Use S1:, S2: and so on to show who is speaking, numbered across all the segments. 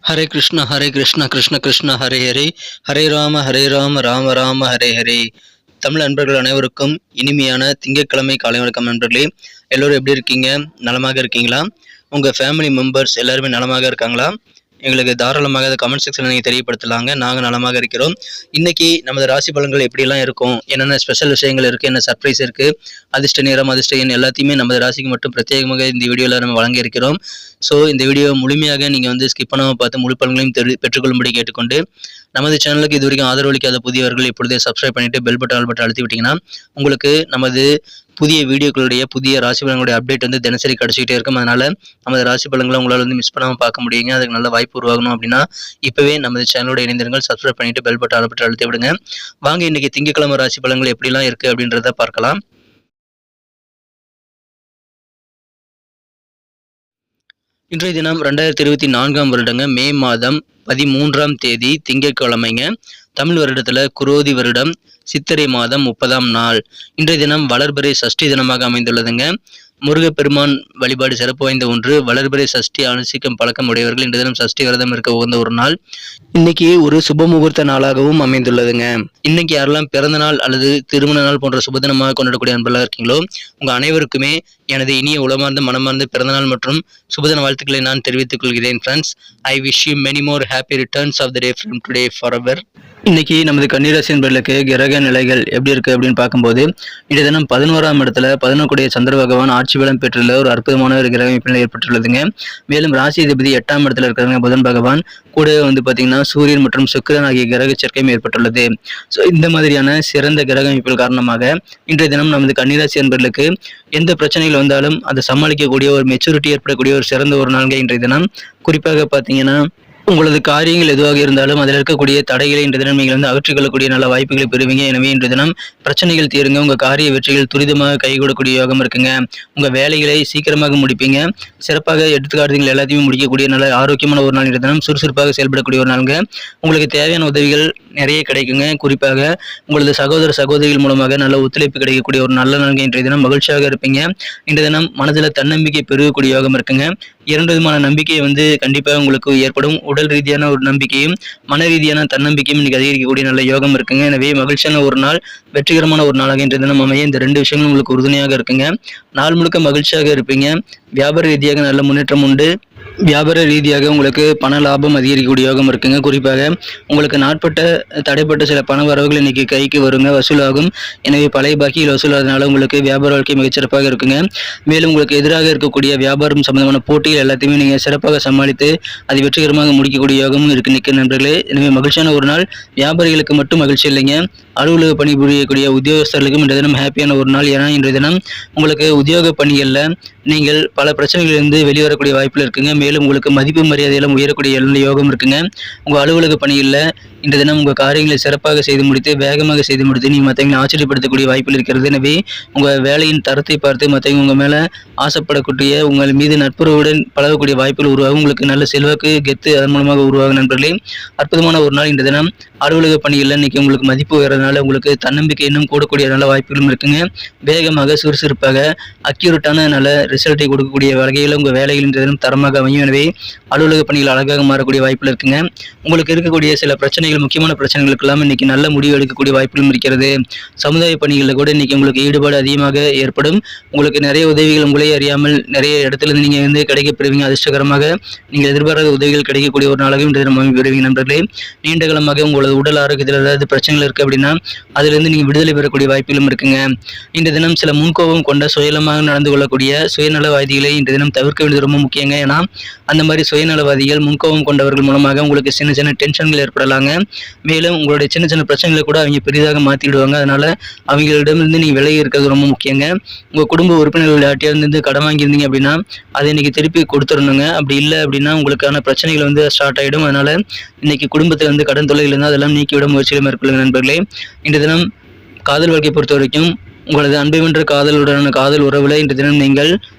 S1: ஹரே கிருஷ்ணா கிருஷ்ண கிருஷ்ண ஹரே ஹரே, ஹரே ராம ராம ராம ஹரே ஹரே. தமிழ் நண்பர்கள் அனைவருக்கும் இனிமையான திங்கட்கிழமை காலை வணக்கம் நண்பர்களே. எல்லோரும் எப்படி இருக்கீங்க? நலமாக இருக்கீங்களா? உங்கள் ஃபேமிலி மெம்பர்ஸ் எல்லாருமே நலமாக இருக்காங்களா? எங்களுக்கு தாராளமாக அதை கமெண்ட் செக்ஷனில் நீங்கள் தெரியப்படுத்தலாங்க. நாங்கள் நலமாக இருக்கிறோம். இன்றைக்கி நமது ராசி பலன்கள் எப்படிலாம் இருக்கும், என்னென்ன ஸ்பெஷல் விஷயங்கள் இருக்குது, என்ன சர்ப்ரைஸ் இருக்குது, அதிர்ஷ்ட நேரம் அதிர்ஷ்ட எண் எல்லாத்தையுமே நமது ராசிக்கு மட்டும் பிரத்யேகமாக இந்த வீடியோவில் நம்ம வழங்கியிருக்கிறோம். ஸோ இந்த வீடியோ முழுமையாக நீங்கள் ஸ்கிப் பண்ணாமல் பார்த்து முழு பலன்களையும் பெற்றுக்கொள்ளும்படி கேட்டுக்கொண்டு, நமது சேனலுக்கு இது வரைக்கும் ஆதரவு அளிக்காத புதியவர்கள் இப்பொழுதே சப்ஸ்கிரைப் பண்ணிவிட்டு பெல் பட்டன் ஆல் பட்டன் அழுத்தி விட்டிங்கன்னா உங்களுக்கு நமது புதிய வீடியோக்களுடைய புதிய ராசி பலன்களுடைய அப்டேட் தினசரி கிடச்சிக்கிட்டே இருக்கும். அதனால் நமது ராசி பலன்களை உங்களால் மிஸ் பண்ணாமல் பார்க்க முடியுங்க. அதுக்கு நல்ல வாய்ப்பு உருவாகணும் அப்படின்னா இப்போவே நமது சேனலோட இணைந்திருங்கள். சப்ஸ்கிரைப் பண்ணிவிட்டு பெல் பட்டன் ஆல் பட்டன் அழுத்தி விடுங்க. வாங்க இன்றைக்கி திங்கட்கிழமை ராசி பலன்கள் எப்படிலாம் இருக்குது அப்படின்றத பார்க்கலாம். இன்றைய தினம் 2024 வருடங்க மே மாதம் 13ஆம் தேதி திங்கட்கிழமைங்க. தமிழ் வருடத்தில் குரோதி வருடம் சித்திரை மாதம் 30ஆம் நாள். இன்றைய தினம் வளர்பிறை சஷ்டி தினமாக அமைந்துள்ளதுங்க. முருகப்பெருமான் வழிபாடு சிறப்பு வாய்ந்த ஒன்று. வளர்பிறை சஷ்டி அனுசிக்கும் பழக்கம் உடையவர்கள் இன்றைய தினம் சஷ்டி விரதம் இருக்க உகந்த ஒரு நாள். இன்னைக்கு ஒரு சுப முகூர்த்த நாளாகவும் அமைந்துள்ளதுங்க. இன்னைக்கு யாரெல்லாம் பிறந்த நாள் அல்லது திருமண நாள் போன்ற சுப தினமாக கொண்டாடக்கூடிய அன்பர்களாக இருக்கீங்களோ உங்க அனைவருக்குமே எனது இனிய உளமார்ந்த மனமார்ந்த பிறந்தநாள் மற்றும் சுபதின வாழ்த்துக்களை நான் தெரிவித்துக் கொள்கிறேன். Friends, I wish you many more happy returns of the day from today forever. இன்னைக்கு நமது கன்னிராசி என்பர்களுக்கு கிரக நிலைகள் எப்படி இருக்கு அப்படின்னு பார்க்கும்போது, இன்றைய தினம் 11ஆம் இடத்துல 11 சந்திர பகவான் ஆட்சி பலம் பெற்றுள்ள ஒரு அற்புதமான ஒரு கிரக அமைப்பில் ஏற்பட்டுள்ளதுங்க. மேலும் ராசி அதிபதி 8ஆம் இடத்துல இருக்கிறவங்க புதன் பகவான் கூட பார்த்தீங்கன்னா சூரியன் மற்றும் சுக்கிரன் ஆகிய கிரக சேர்க்கையும் ஏற்பட்டுள்ளது. ஸோ இந்த மாதிரியான சிறந்த கிரக அமைப்புகள் காரணமாக இன்றைய தினம் நமது கன்னிராசி என்பர்களுக்கு எந்த பிரச்சனைகள் வந்தாலும் அதை சமாளிக்கக்கூடிய ஒரு மெச்சூரிட்டி ஏற்படக்கூடிய ஒரு சிறந்த ஒரு நாள்கள் இன்றைய தினம். குறிப்பாக பார்த்தீங்கன்னா உங்களது காரியங்கள் எதுவாக இருந்தாலும் அதில் இருக்கக்கூடிய தடைகளை இன்றைய தினம் நீங்கள் அகற்றிக்கொள்ளக்கூடிய நல்ல வாய்ப்புகளை பெறுவீங்க. எனவே இன்றைய தினம் பிரச்சனைகள் தீருங்க. உங்கள் காரிய வெற்றிகள் துரிதமாக கைகூடக்கூடிய யோகம் இருக்குங்க. உங்கள் வேலைகளை சீக்கிரமாக முடிப்பீங்க. சிறப்பாக எடுத்துக்காட்டுகள் எல்லாத்தையுமே முடிக்கக்கூடிய நல்ல ஆரோக்கியமான ஒரு நாள் இன்றைய தினம். சுறுசுறுப்பாக செயல்படக்கூடிய ஒரு நாளுங்க. உங்களுக்கு தேவையான உதவிகள் நிறைய கிடைக்குங்க. குறிப்பாக உங்களது சகோதரிகள் மூலமாக நல்ல ஒத்துழைப்பு கிடைக்கக்கூடிய ஒரு நல்ல நாள்கள் இன்றைய தினம். மகிழ்ச்சியாக இருப்பீங்க. இன்றைய தினம் மனதில் தன்னம்பிக்கை பெருகக்கூடிய யோகம் இருக்குங்க. 2 விதமான நம்பிக்கை கண்டிப்பாக உங்களுக்கு ஏற்படும். உடல் ரீதியான ஒரு நம்பிக்கையும் மன ரீதியான தன்னம்பிக்கையும் இன்னைக்கு அதிகரிக்கக்கூடிய நல்ல யோகம் இருக்குங்க. எனவே மகிழ்ச்சியான ஒரு நாள், வெற்றிகரமான ஒரு நாளாக இன்றைய தினம் அமைய இந்த 2 விஷயங்களும் உங்களுக்கு உறுதுணையாக இருக்குங்க. நாள் முழுக்க மகிழ்ச்சியாக இருப்பீங்க. வியாபார ரீதியாக நல்ல முன்னேற்றம் உண்டு. வியாபார ரீதியாக உங்களுக்கு பண லாபம் அதிகரிக்கக்கூடிய யோகம் இருக்குங்க. குறிப்பாக உங்களுக்கு தடைப்பட்ட சில பண வரவுகள் இன்னைக்கு கைக்கு வருங்க, வசூலாகும். எனவே பழைய பாக்கியில் வசூலாதனால உங்களுக்கு வியாபார வாழ்க்கை மிகச்சிறப்பாக இருக்குங்க. மேலும் உங்களுக்கு எதிராக இருக்கக்கூடிய வியாபாரம் சம்பந்தமான போட்டிகள் எல்லாத்தையுமே நீங்கள் சிறப்பாக சமாளித்து அதை வெற்றிகரமாக முடிக்கக்கூடிய யோகமும் இருக்கு நிற்க நண்பர்களே. எனவே மகிழ்ச்சியான ஒரு நாள். வியாபாரிகளுக்கு மட்டும் மகிழ்ச்சி இல்லைங்க, அலுவலக பணி புரியக்கூடிய உத்தியோகஸ்தர்களுக்கும் இன்றைய தினம் ஹாப்பியான ஒரு நாள். ஏன்னா இன்றைய தினம் உங்களுக்கு உத்தியோக பணிகளில் நீங்கள் பல பிரச்சனைகளிலிருந்து வெளிவரக்கூடிய வாய்ப்பில் இருக்குங்க. மேலும் உங்களுக்கு மதிப்பு மரியாதையெல்லாம் உயரக்கூடிய யோகம் இருக்குங்க. உங்கள் அலுவலக பணிகளில் இன்றைய தினம் உங்கள் காரியங்களை சிறப்பாக செய்து முடித்து வேகமாக செய்து முடித்து நீங்கள் மற்றவங்களை ஆச்சரியப்படுத்தக்கூடிய வாய்ப்பில் இருக்கிறது. எனவே உங்கள் வேலையின் தரத்தை பார்த்து மற்றவங்க உங்கள் மேலே ஆசைப்படக்கூடிய, உங்கள் மீது நட்புறவுடன் பழகக்கூடிய வாய்ப்புகள் உருவாகும். உங்களுக்கு நல்ல செல்வாக்கு கெத்து அதன் மூலமாக உருவாகும் நண்பர்களே. அற்புதமான ஒரு நாள் இன்றைய தினம். அலுவலக பணிகளில் இன்னைக்கு உங்களுக்கு மதிப்பு உயர்றதுனால உங்களுக்கு தன்னம்பிக்கை இன்னும் கூடக்கூடிய நல்ல வாய்ப்புகளும் இருக்குங்க. வேகமாக சுறுசுறுப்பாக அக்யூரேட்டான நல்ல ரிசல்ட்டை கொடுக்கக்கூடிய வகையில் உங்கள் வேலைகள் இன்றைய தினம் தரமாக அமையும். எனவே அலுவலக பணிகள் அழகாக மாறக்கூடிய வாய்ப்பில் இருக்குங்க. உங்களுக்கு இருக்கக்கூடிய சில பிரச்சனைகள், முக்கியமான பிரச்சனைகளுக்கு எல்லாம் இன்னைக்கு நல்ல முடிவு எடுக்கக்கூடிய வாய்ப்புகளும் இருக்கிறது. சமுதாய பணிகளில் கூட இன்னைக்கு உங்களுக்கு ஈடுபாடு அதிகமாக ஏற்படும். உங்களுக்கு நிறைய உதவிகள் உங்களே அறியாமல் நிறைய இடத்துல இருந்து நீங்கள் கிடைக்கப்பெறுவீங்க. அதிர்ஷ்டகரமாக நீங்கள் எதிர்பாராத உதவிகள் கிடைக்கக்கூடிய ஒரு நாளாக இன்றைய தினம் பெறுவீங்க நண்பர்களே. நீண்ட காலமாக உங்களது உடல் ஆரோக்கியத்தில் ஏதாவது பிரச்சனைகள் இருக்குது அப்படின்னா அதிலிருந்து நீங்கள் விடுதலை பெறக்கூடிய வாய்ப்புகளும் இருக்குங்க. இந்த தினம் சில முன்கோபம் கொண்ட சுயநலமாக நடந்து கொள்ளக்கூடிய சுயநலவாதிகளை இந்த தினம் தவிர்க்க வேண்டியது ரொம்ப முக்கியங்க. ஏன்னா அந்த மாதிரி சுயநலவாதிகள், முன்கோபம் கொண்டவர்கள் மூலமாக உங்களுக்கு சின்ன சின்ன டென்ஷன்கள் ஏற்படலாங்க. மேலும் உங்களுடைய சின்ன சின்ன பிரச்சனைகளை கூட அவங்க பெரிதாக மாற்றிடுவாங்க. அதனால அவங்களிடமிருந்து நீங்கள் விலகி இருக்கிறது ரொம்ப முக்கியங்க. உங்கள் குடும்ப உறுப்பினர்கள் யார்ட்டியிருந்து கடன் வாங்கியிருந்தீங்க அப்படின்னா அதை இன்னைக்கு திருப்பி கொடுத்துடணுங்க. அப்படி இல்லை அப்படின்னா உங்களுக்கான பிரச்சனைகள் ஸ்டார்ட் ஆகிடும். அதனால இன்னைக்கு குடும்பத்தில் கடன் தொல்லைகள் இருந்தால் அதெல்லாம் நீக்கிவிட முயற்சிகளை மேற்கொள்ளுங்க நண்பர்களே. இன்றைய தினம் காதல் வாழ்க்கை பொறுத்த வரைக்கும் உங்களது அன்பை வென்ற காதலுடனான காதல் உறவுல இன்றைய தினம் நீங்கள்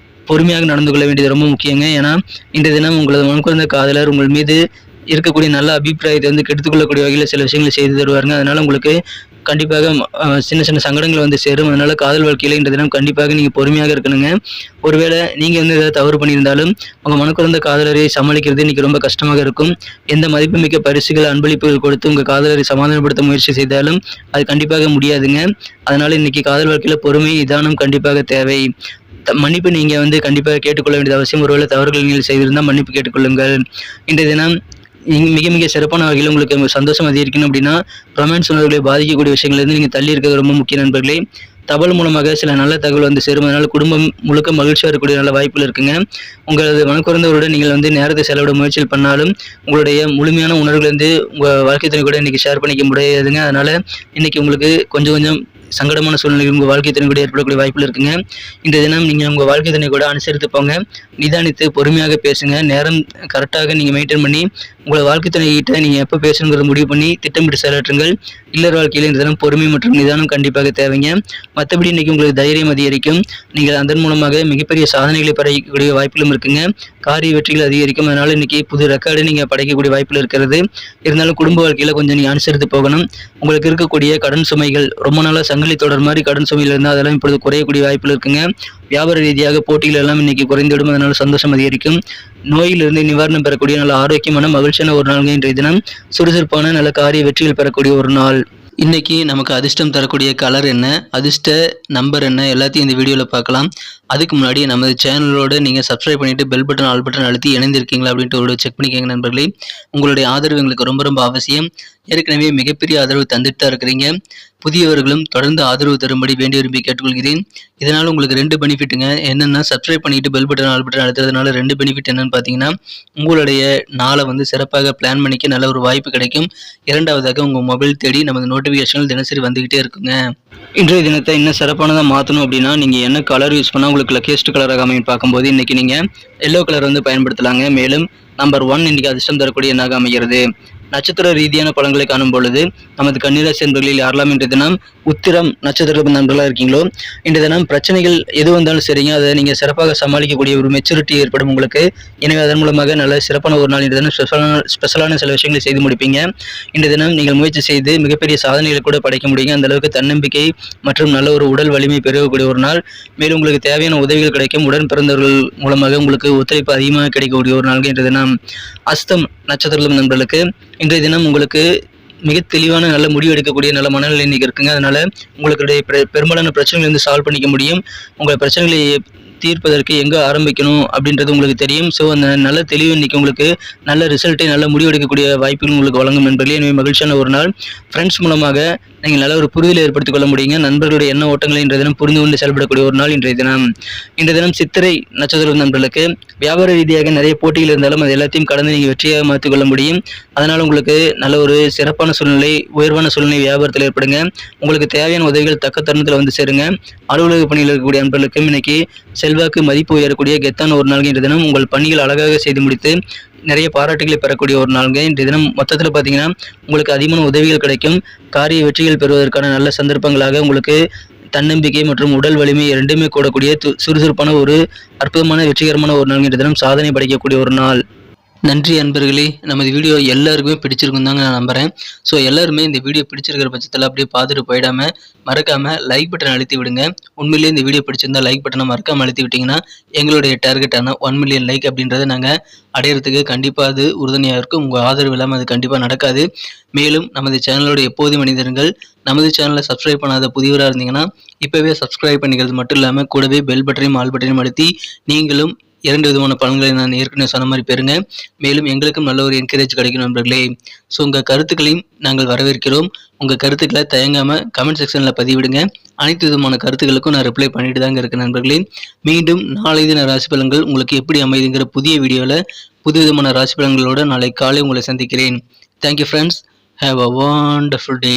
S1: பொறுமையாக நடந்து கொள்ள வேண்டியது ரொம்ப முக்கியங்க. ஏன்னா இன்றைய தினம் உங்களது மனக்குறைந்த காதலர் உங்கள் மீது இருக்கக்கூடிய நல்ல அபிப்பிராயத்தை கெடுத்துக்கொள்ளக்கூடிய வகையில் சில விஷயங்களை செய்து தருவாருங்க. அதனால உங்களுக்கு கண்டிப்பாக சின்ன சின்ன சங்கடங்கள் வந்து சேரும். அதனால காதல் வாழ்க்கையில இன்றைய தினம் கண்டிப்பாக நீங்க பொறுமையாக இருக்கணுங்க. ஒருவேளை நீங்க வந்து ஏதாவது தவறு பண்ணியிருந்தாலும் உங்க மனக்குறந்த காதலரை சமாளிக்கிறது இன்னைக்கு ரொம்ப கஷ்டமாக இருக்கும். எந்த மதிப்புமிக்க பரிசுகள், அன்பளிப்புகள் கொடுத்து உங்க காதலரை சமாதானப்படுத்த முயற்சி செய்தாலும் அது கண்டிப்பாக முடியாதுங்க. அதனால இன்னைக்கு காதல் வாழ்க்கையில பொறுமை, நிதானம் கண்டிப்பாக தேவை. மன்னிப்பு நீங்க வந்து கண்டிப்பாக கேட்டுக்கொள்ள வேண்டியது அவசியம். ஒருவேளை தவறுகள் நீங்கள் செய்திருந்தால் மன்னிப்பு கேட்டுக்கொள்ளுங்கள். இன்றைய தினம் மிக மிக சிறப்பான வகையில் உங்களுக்கு சந்தோஷம் அதிகரிக்கணும் அப்படின்னா, ரொமான்ஸ் உணர்வுகளை பாதிக்கக்கூடிய விஷயங்கள்லேருந்து நீங்கள் தள்ளி இருக்கிறது ரொம்ப முக்கிய நண்பர்களே. தபால் மூலமாக சில நல்ல தகவல் வந்து சேரும். அதனால குடும்பம் முழுக்க மகிழ்ச்சியாக இருக்கக்கூடிய நல்ல வாய்ப்புகள் இருக்குங்க. உங்களது மனக்குறந்தவருடன் நீங்கள் வந்து நேரத்தை செலவிட முயற்சிகள் பண்ணாலும் உங்களுடைய முழுமையான உணர்வுகள் வந்து உங்கள் வாழ்க்கை துணை கூட இன்னைக்கு ஷேர் பண்ணிக்க முடியாதுங்க. அதனால இன்னைக்கு உங்களுக்கு கொஞ்சம் கொஞ்சம் சங்கடமான சூழ்நிலை உங்கள் வாழ்க்கை துணை கூட ஏற்படக்கூடிய வாய்ப்புகள் இருக்குங்க. இன்றைய தினம் நீங்கள் உங்கள் வாழ்க்கை துணை கூட அனுசரித்து போங்க. நிதானித்து பொறுமையாக பேசுங்க. நேரம் கரெக்டாக நீங்கள் மெயின்டைன் பண்ணி உங்களை வாழ்க்கை துணை கிட்ட நீங்கள் எப்போ பேசணுங்கிறத முடிவு பண்ணி திட்டமிட்டு செயலாற்றுங்கள். இல்லற வாழ்க்கையில் இந்த தினம் பொறுமை மற்றும் நிதானம் கண்டிப்பாக தேவைங்க. மற்றபடி இன்னைக்கு உங்களுக்கு தைரியம் அதிகரிக்கும். நீங்கள் அதன் மூலமாக மிகப்பெரிய சாதனைகளை படைக்கக்கூடிய வாய்ப்புகளும் இருக்குங்க. காரிய வெற்றிகள் அதிகரிக்கும். அதனால இன்னைக்கு புது ரெக்கார்டு நீங்கள் படைக்கக்கூடிய வாய்ப்புகள் இருக்கிறது. இருந்தாலும் குடும்ப வாழ்க்கையில் கொஞ்சம் நீங்கள் அனுசரித்து போகணும். உங்களுக்கு இருக்கக்கூடிய கடன் சுமைகள் ரொம்ப நாளாக சங்கிலி தொடர் மாதிரி கடன் சுமையில் இருந்தால் அதெல்லாம் இப்பொழுது குறையக்கூடிய வாய்ப்புகள் இருக்குங்க. வியாபார ரீதியாக போட்டிகள் எல்லாம் இன்னைக்கு குறைந்துவிடும். அதனால சந்தோஷம் அதிகரிக்கும். நோயிலிருந்து நிவாரணம் பெறக்கூடிய நல்ல ஆரோக்கியமான மகிழ்ச்சியான ஒரு நாள் இன்றைய தினம். சுறுசுறுப்பான நல்ல காரிய வெற்றிகள் பெறக்கூடிய ஒரு நாள். இன்னைக்கு நமக்கு அதிர்ஷ்டம் தரக்கூடிய கலர் என்ன, அதிர்ஷ்ட நம்பர் என்ன, எல்லாத்தையும் இந்த வீடியோவில் பார்க்கலாம். அதுக்கு முன்னாடி நமது சேனலோட நீங்கள் சப்ஸ்கிரைப் பண்ணிட்டு பெல் பட்டன், ஆல் பட்டன் அழுத்தி இணைந்திருக்கீங்களா அப்படின்ட்டு ஒரு செக் பண்ணிக்கோங்க நண்பர்களே. உங்களுடைய ஆதரவு எங்களுக்கு ரொம்ப ரொம்ப அவசியம். ஏற்கனவே மிகப்பெரிய ஆதரவு தந்துட்டு தான் இருக்கிறீங்க. புதியவர்களும் தொடர்ந்து ஆதரவு தரும்படி வேண்டி விரும்பி கேட்டுக்கொள்கிறேன். இதனால் உங்களுக்கு 2 பெனிஃபிட்டுங்க. என்னென்னா, சப்ஸ்கிரைப் பண்ணிட்டு பெல் பட்டன், ஆல் பட்டன் அழுத்துறதுனால 2 பெனிஃபிட் என்னன்னு பார்த்தீங்கன்னா, உங்களுடைய நாளை வந்து சிறப்பாக பிளான் பண்ணிக்க நல்ல ஒரு வாய்ப்பு கிடைக்கும். இரண்டாவதாக உங்கள் மொபைல் தேடி நமது நோட்டிஃபிகேஷன்கள் தினசரி வந்துகிட்டே இருக்குங்க. இன்றைய தினத்தை இன்னும் சிறப்பானதாக மாற்றணும் அப்படின்னா, நீங்கள் என்ன கலர் யூஸ் பண்ணால் உங்களுக்கு லக்கியஸ்ட் கலராக அமையும் பார்க்கும்போது இன்றைக்கி நீங்கள் எல்லோ கலர் வந்து பயன்படுத்தலாங்க. மேலும் நம்பர் 1 இன்றைக்கி அதிர்ஷ்டம் தரக்கூடிய எண்ணாக அமைகிறது. நட்சத்திர ரீதியான பலன்களை காணும் பொழுது நமது கன்னிராசி நண்பர்களில் யாரெல்லாம் இன்றைய தினம் உத்திரம் நட்சத்திர நண்பர்களாக இருக்கீங்களோ, இன்றைய தினம் பிரச்சனைகள் எது வந்தாலும் சரிங்க, அதை நீங்கள் சிறப்பாக சமாளிக்கக்கூடிய ஒரு மெச்சூரிட்டி ஏற்படும் உங்களுக்கு. எனவே அதன் மூலமாக நல்ல சிறப்பான ஒரு நாள் இன்றைய தினம் ஸ்பெஷலான சில விஷயங்களை செய்து முடிப்பீங்க. இன்றைய தினம் நீங்கள் முயற்சி செய்து மிகப்பெரிய சாதனைகளை கூட படைக்க முடியுங்க. அந்த அளவுக்கு தன்னம்பிக்கை மற்றும் நல்ல ஒரு உடல் வலிமை பெருகக்கூடிய ஒரு நாள். மேலும் உங்களுக்கு தேவையான உதவிகள் கிடைக்கும். உடன் பிறந்தவர்கள் மூலமாக உங்களுக்கு ஒத்துழைப்பு அதிகமாக கிடைக்கக்கூடிய ஒரு நாள் இன்றைய தினம். அஸ்தம் நட்சத்திர நண்பர்களுக்கு இன்றைய தினம் உங்களுக்கு மிக தெளிவான நல்ல முடிவு எடுக்கக்கூடிய நல்ல மனநிலை இன்னைக்கு இருக்குங்க. அதனால உங்களுடைய பெரும்பாலான பிரச்சனைகளை வந்து சால்வ் பண்ணிக்க முடியும். உங்கள் பிரச்சனைகளை தீர்ப்பதற்கு எங்கே ஆரம்பிக்கணும் அப்படின்றது உங்களுக்கு தெரியும். ஸோ அந்த நல்ல தெளிவு இன்னைக்கு உங்களுக்கு நல்ல ரிசல்ட்டை நல்ல முடிவு எடுக்கக்கூடிய வாய்ப்புகள் உங்களுக்கு வழங்கும் நண்பர்களே. எனவே மகிழ்ச்சியான ஒரு நாள். ஃப்ரெண்ட்ஸ் மூலமாக நீங்கள் நல்ல ஒரு புரிதலை ஏற்படுத்திக் கொள்ள முடியுங்க. நண்பர்களுடைய எண்ண ஓட்டங்களை இன்றைய தினம் புரிந்து கொண்டு செயல்படக்கூடிய ஒரு நாள் இன்றைய தினம். இன்றைய தினம் சித்திரை நட்சத்திர நண்பர்களுக்கு வியாபார ரீதியாக நிறைய போட்டிகள் இருந்தாலும் அது எல்லாத்தையும் கடந்து நீங்கள் வெற்றியாக மாற்றிக்கொள்ள முடியும். அதனால் உங்களுக்கு நல்ல ஒரு சிறப்பான சூழ்நிலை, உயர்வான சூழ்நிலை வியாபாரத்தில் ஏற்படுங்க. உங்களுக்கு தேவையான உதவிகள் தக்க தருணத்தில் வந்து சேருங்க. அலுவலக பணியில் இருக்கக்கூடிய நண்பர்களுக்கும் இன்னைக்கு செல்வாக்கு மதிப்பு உயரக்கூடிய கெத்தான ஒரு நாள் இன்றைய தினம். உங்கள் பணிகள் அழகாக செய்து முடித்து நிறைய பாராட்டுகளை பெறக்கூடிய ஒரு நாள்ங்க இன்றைய தினம். மொத்தத்தில் பார்த்தீங்கன்னா உங்களுக்கு அதிகமான உதவிகள் கிடைக்கும். காரிய வெற்றிகள் பெறுவதற்கான நல்ல சந்தர்ப்பங்களாக உங்களுக்கு தன்னம்பிக்கை மற்றும் உடல் வலிமை இரண்டுமே கூடக்கூடிய சுறுசுறுப்பான ஒரு அற்புதமான வெற்றிகரமான ஒரு நாள் இன்றைய தினம். சாதனை படைக்கக்கூடிய ஒரு நாள். நன்றி அன்பர்களே. நமது வீடியோ எல்லாருக்குமே பிடிச்சிருக்கும் தாங்க நான் நம்புகிறேன். ஸோ எல்லாருமே இந்த வீடியோ பிடிச்சிருக்கிற பட்சத்தில் அப்படியே பார்த்துட்டு போயிடாமல் மறக்காமல் லைக் பட்டன் அழுத்தி விடுங்க. உண்மையிலேயே இந்த வீடியோ பிடிச்சிருந்தா லைக் பட்டனை மறக்காமல் அழுத்தி விட்டிங்கன்னா எங்களுடைய டார்கெட்டான 1 மில்லியன் லைக் அப்படின்றத நாங்கள் அடையிறதுக்கு கண்டிப்பாக அது உறுதுணையாக இருக்கும். உங்கள் ஆதரவு இல்லாமல் அது கண்டிப்பாக நடக்காது. மேலும் நமது சேனலோட எப்போது மனிதர்கள் நமது சேனலை சப்ஸ்கிரைப் பண்ணாத புதியவராக இருந்தீங்கன்னா இப்போவே சப்ஸ்கிரைப் பண்ணிக்கிறது மட்டும் இல்லாமல் கூடவே பெல் பட்டனையும் ஆல் பட்டனையும் அழுத்தி நீங்களும் 2 விதமான பலன்களை நான் ஏற்கனவே சொன்ன மாதிரி பெறுங்க. மேலும் எங்களுக்கும் நல்ல ஒரு என்கரேஜ் கிடைக்கும் நண்பர்களே. ஸோ உங்கள் கருத்துக்களையும் நாங்கள் வரவேற்கிறோம். உங்கள் கருத்துக்களை தயங்காமல் கமெண்ட் செக்ஷனில் பதிவிடுங்க. அனைத்து விதமான கருத்துக்களுக்கும் நான் ரிப்ளை பண்ணிட்டு தாங்க இருக்கேன் நண்பர்களே. மீண்டும் நாளை தின ராசி பலன்கள் உங்களுக்கு எப்படி அமைதுங்கிற புதிய வீடியோவில் புது விதமான ராசி பலன்களோடு நாளை காலை உங்களை சந்திக்கிறேன். Thank you friends. Have a wonderful day.